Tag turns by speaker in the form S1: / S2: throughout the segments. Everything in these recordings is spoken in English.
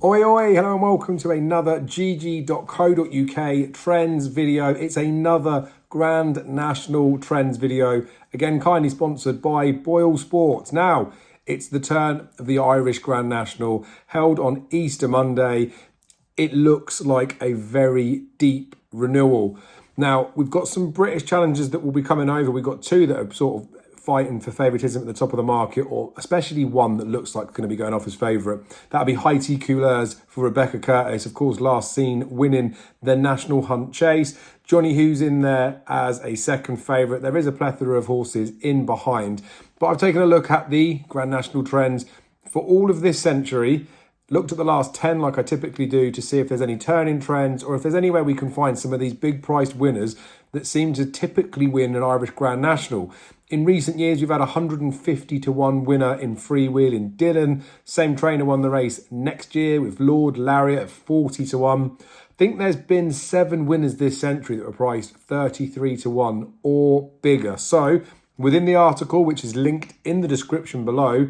S1: Oi, oi, hello and welcome to another GG.CO.UK trends video. It's another Grand National trends video, again kindly sponsored by Boyle Sports. Now, it's the turn of the Irish Grand National, held on Easter Monday. It looks like a very deep renewal. Now, we've got some British challengers that will be coming over. We've got two that are sort of fighting for favouritism at the top of the market, or especially one that looks like going to be going off as favourite. That'll be Haiti Couleurs for Rebecca Curtis, of course, last seen winning the National Hunt Chase. Johnny Hughes in there as a second favourite. There is a plethora of horses in behind, but I've taken a look at the Grand National trends for all of this century. Looked at the last 10 like I typically do to see if there's any turning trends or if there's any way we can find some of these big priced winners that seem to typically win an Irish Grand National. In recent years, we've had 150 to 1 winner in Freewheeling Dylan. Same trainer won the race next year with Lord Lariat at 40 to 1. I think there's been 7 winners this century that were priced 33 to 1 or bigger. So within the article, which is linked in the description below,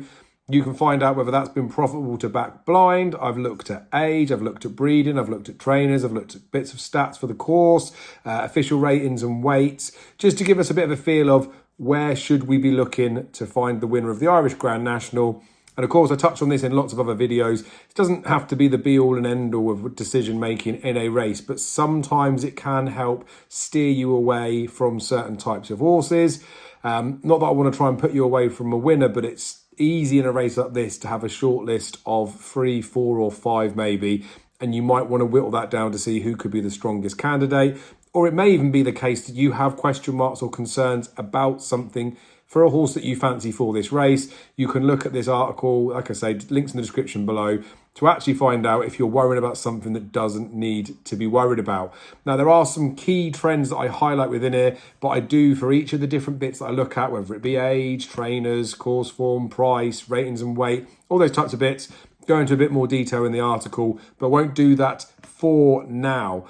S1: you can find out whether that's been profitable to back blind. I've looked at age, I've looked at breeding, I've looked at trainers, I've looked at bits of stats for the course, official ratings and weights, just to give us a bit of a feel of where should we be looking to find the winner of the Irish Grand National. And of course, I touch on this in lots of other videos. It doesn't have to be the be-all and end-all of decision making in a race, but sometimes it can help steer you away from certain types of horses. Not that I want to try and put you away from a winner, but it's easy in a race like this to have a short list of 3, 4 or 5 maybe, and you might want to whittle that down to see who could be the strongest candidate. Or it may even be the case that you have question marks or concerns about something for a horse that you fancy for this race. You can look at this article, like I say, links in the description below, to actually find out if you're worried about something that doesn't need to be worried about. Now, there are some key trends that I highlight within here, but I do for each of the different bits that I look at, whether it be age, trainers, course form, price, ratings and weight, all those types of bits, go into a bit more detail in the article, but won't do that for now.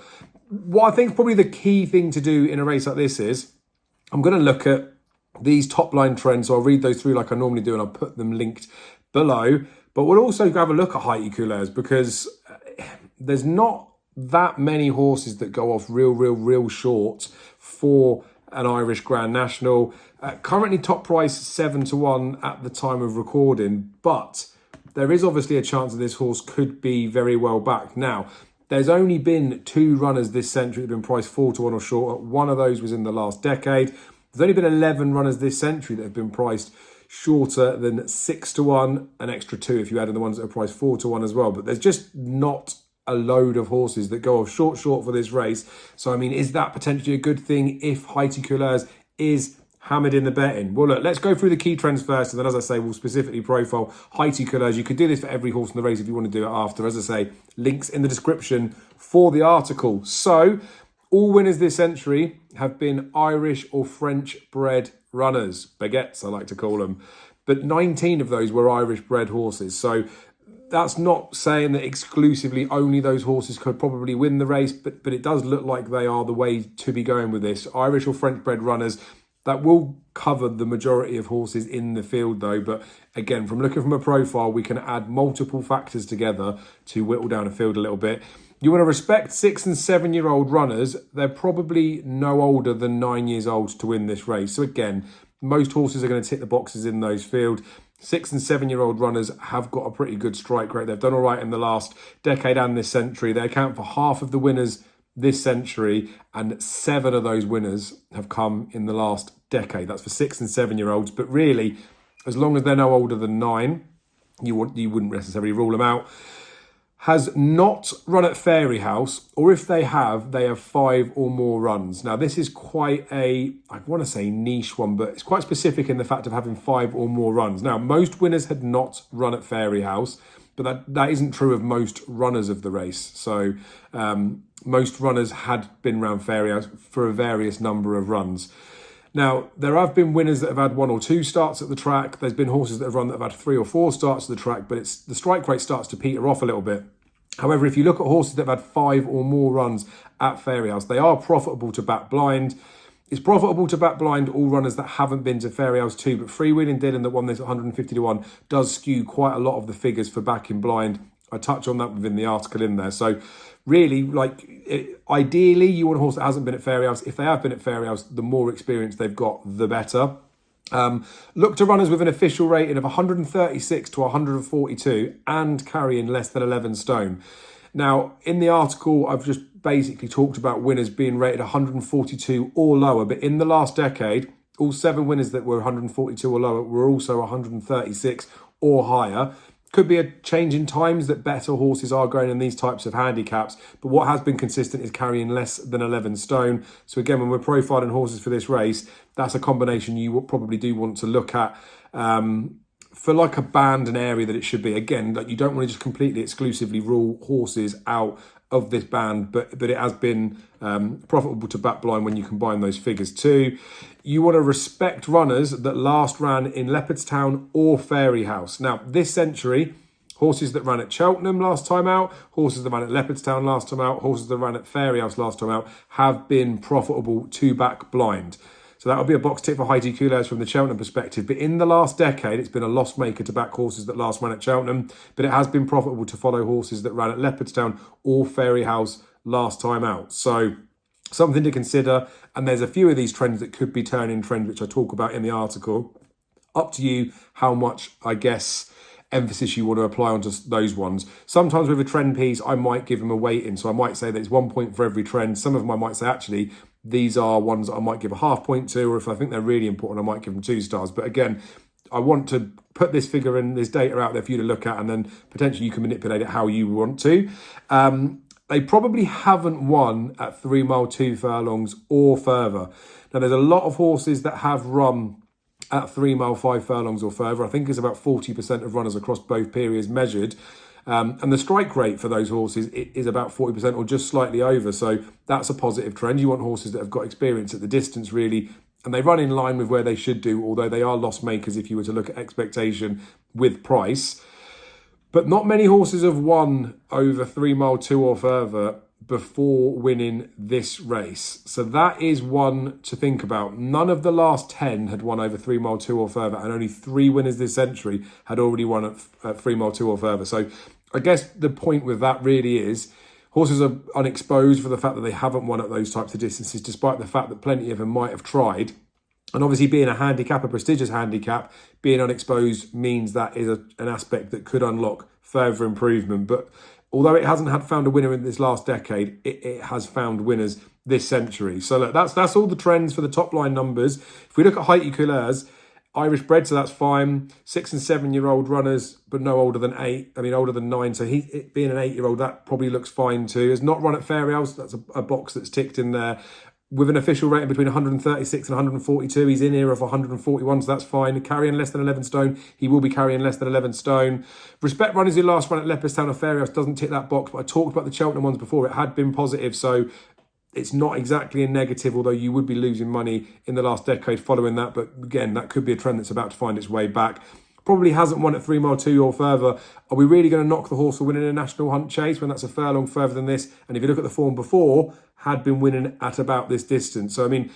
S1: What I think is probably the key thing to do in a race like this is, I'm going to look at these top line trends. So I'll read those through like I normally do and I'll put them linked below. But we'll also have a look at Haiti Couleurs because there's not that many horses that go off real short for an Irish Grand National. Currently top price 7 to 1 at the time of recording, but there is obviously a chance that this horse could be very well backed. Now, there's only been 2 runners this century that have been priced 4 to 1 or shorter. One of those was in the last decade. There's only been 11 runners this century that have been priced shorter than 6 to 1, an extra 2 if you add in the ones that are priced 4 to 1 as well. But there's just not a load of horses that go off short for this race. So, I mean, is that potentially a good thing if Haiti Couleurs is hammered in the betting? Well, look, let's go through the key trends first. And then, as I say, we'll specifically profile Haiti Couleurs. You could do this for every horse in the race if you want to do it after. As I say, links in the description for the article. So, all winners this century have been Irish or French bred runners, baguettes I like to call them, but 19 of those were Irish bred horses. So that's not saying that exclusively only those horses could probably win the race, but it does look like they are the way to be going with this. Irish or French bred runners, that will cover the majority of horses in the field though. But again, from looking from a profile, we can add multiple factors together to whittle down a field a little bit. You want to respect 6 and 7 year old runners. They're probably no older than 9 years old to win this race. So again, most horses are going to tick the boxes in those field. 6 and 7 year old runners have got a pretty good strike rate. They've done all right in the last decade and this century. They account for half of the winners this century, and 7 of those winners have come in the last decade. That's for 6 and 7 year olds. But really, as long as they're no older than 9, you wouldn't necessarily rule them out. Has not run at Fairyhouse, or if they have 5 or more runs. Now, this is quite a, I want to say niche one, but it's quite specific in the fact of having 5 or more runs. Now, most winners had not run at Fairyhouse, but that isn't true of most runners of the race. So most runners had been around Fairyhouse for a various number of runs. Now, there have been winners that have had 1 or 2 starts at the track. There's been horses that have run that have had 3 or 4 starts at the track, but the strike rate starts to peter off a little bit. However, if you look at horses that have had 5 or more runs at Fairyhouse, they are profitable to back blind. It's profitable to back blind all runners that haven't been to Fairyhouse too, but Freewheeling Dylan that won this 150 to 1 does skew quite a lot of the figures for backing blind I touch on that within the article in there. So really, ideally, you want a horse that hasn't been at Fairyhouse. If they have been at Fairyhouse, the more experience they've got, the better. Look to runners with an official rating of 136 to 142 and carrying less than 11 stone. Now, in the article, I've just basically talked about winners being rated 142 or lower, but in the last decade, all 7 winners that were 142 or lower were also 136 or higher. Could be a change in times that better horses are going in these types of handicaps, but what has been consistent is carrying less than 11 stone. So again, when we're profiling horses for this race, that's a combination you probably do want to look at for like a band and area that it should be. Again, like you don't want to just completely exclusively rule horses out of this band, but it has been profitable to back blind when you combine those figures too. You want to respect runners that last ran in Leopardstown or Fairyhouse. Now, this century, horses that ran at Cheltenham last time out, horses that ran at Leopardstown last time out, horses that ran at Fairyhouse last time out have been profitable to back blind. So that would be a box tick for Haiti Couleurs from the Cheltenham perspective. But in the last decade, it's been a loss maker to back horses that last ran at Cheltenham. But it has been profitable to follow horses that ran at Leopardstown or Fairyhouse last time out. So something to consider. And there's a few of these trends that could be turning trends, which I talk about in the article. Up to you how much, I guess, emphasis you want to apply onto those ones. Sometimes with a trend piece, I might give them a weighting. So I might say that it's 1 point for every trend. Some of them I might say, actually, these are ones that I might give a half point to, or if I think they're really important, I might give them 2 stars. But again, I want to put this figure and this data out there for you to look at, and then potentially you can manipulate it how you want to. They probably haven't won at 3 mile 2 furlongs or further. Now, there's a lot of horses that have run at 3 mile 5 furlongs or further. I think it's about 40% of runners across both periods measured. And the strike rate for those horses is about 40% or just slightly over. So that's a positive trend. You want horses that have got experience at the distance, really, and they run in line with where they should do, although they are loss makers if you were to look at expectation with price. But not many horses have won over 3 mile 2 or further before winning this race. So that is one to think about. None of the last 10 had won over 3 mile 2 or further, and only 3 winners this century had already won at 3 mile 2 or further. So I guess the point with that really is horses are unexposed for the fact that they haven't won at those types of distances, despite the fact that plenty of them might have tried. And obviously being a handicap, a prestigious handicap, being unexposed means that is an aspect that could unlock further improvement. But although it hasn't found a winner in this last decade, it has found winners this century. So look, that's all the trends for the top line numbers. If we look at Haiti Couleurs, Irish bred, so that's fine. 6 and 7 year old runners, but no older than 8. I mean, older than 9. So he being an 8 year old, that probably looks fine too. Has not run at Fairyhouse. That's a box that's ticked in there. With an official rating between 136 and 142, he's in here of 141, so that's fine. Carrying less than 11 stone, he will be carrying less than 11 stone. Respect runners who last run at Leopardstown or Fairyhouse doesn't tick that box, but I talked about the Cheltenham ones before. It had been positive, so it's not exactly a negative, although you would be losing money in the last decade following that. But again, that could be a trend that's about to find its way back. Probably hasn't won at 3 mile 2 or further. Are we really going to knock the horse for winning a national hunt chase when that's a furlong further than this? And if you look at the form before, had been winning at about this distance. So, I mean,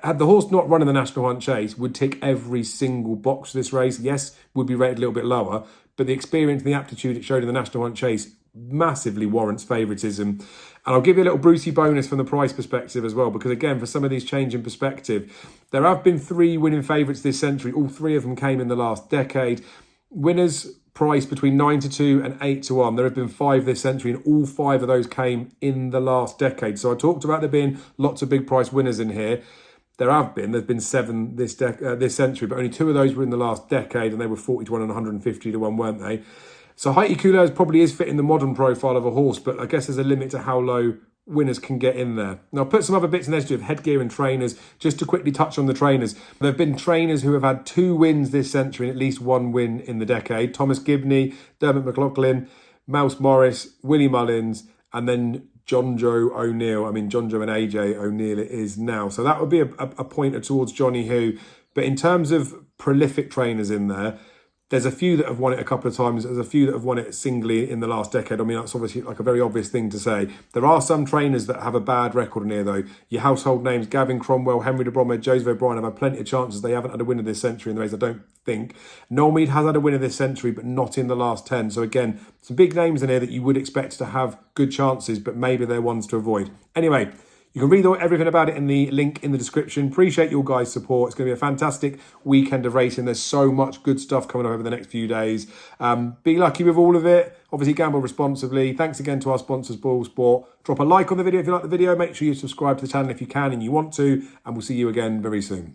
S1: had the horse not run in the national hunt chase, would tick every single box for this race. Yes, would be rated a little bit lower, but the experience and the aptitude it showed in the national hunt chase massively warrants favouritism. And I'll give you a little Brucey bonus from the price perspective as well, because again, for some of these change in perspective, there have been 3 winning favourites this century. All 3 of them came in the last decade. Winners priced between 9 to 2 and 8 to 1. There have been 5 this century, and all 5 of those came in the last decade. So I talked about there being lots of big price winners in here. There's been 7 this century, but only 2 of those were in the last decade, and they were 40 to 1 and 150 to 1, weren't they? So Haiti Couleurs probably is fitting the modern profile of a horse, but I guess there's a limit to how low winners can get in there. Now, I'll put some other bits in there to do with headgear and trainers, just to quickly touch on the trainers. There have been trainers who have had 2 wins this century and at least 1 win in the decade. Thomas Gibney, Dermot McLaughlin, Mouse Morris, Willie Mullins, and then John Joe O'Neill. I mean, John Joe and AJ O'Neill it is now. So that would be a pointer towards Johnny Who. But in terms of prolific trainers in there, There's a few that have won it a couple of times. There's a few that have won it singly in the last decade. I mean, that's obviously like a very obvious thing to say. There are some trainers that have a bad record in here, though. Your household names, Gavin Cromwell, Henry de Bromhead, Joseph O'Brien have had plenty of chances. They haven't had a winner this century in the race, I don't think. Noel Mead has had a winner this century, but not in the last 10. So again, some big names in here that you would expect to have good chances, but maybe they're ones to avoid. Anyway, you can read everything about it in the link in the description. Appreciate your guys' support. It's going to be a fantastic weekend of racing. There's so much good stuff coming up over the next few days. Be lucky with all of it. Obviously, gamble responsibly. Thanks again to our sponsors, Boyle Sport. Drop a like on the video if you like the video. Make sure you subscribe to the channel if you can and you want to. And we'll see you again very soon.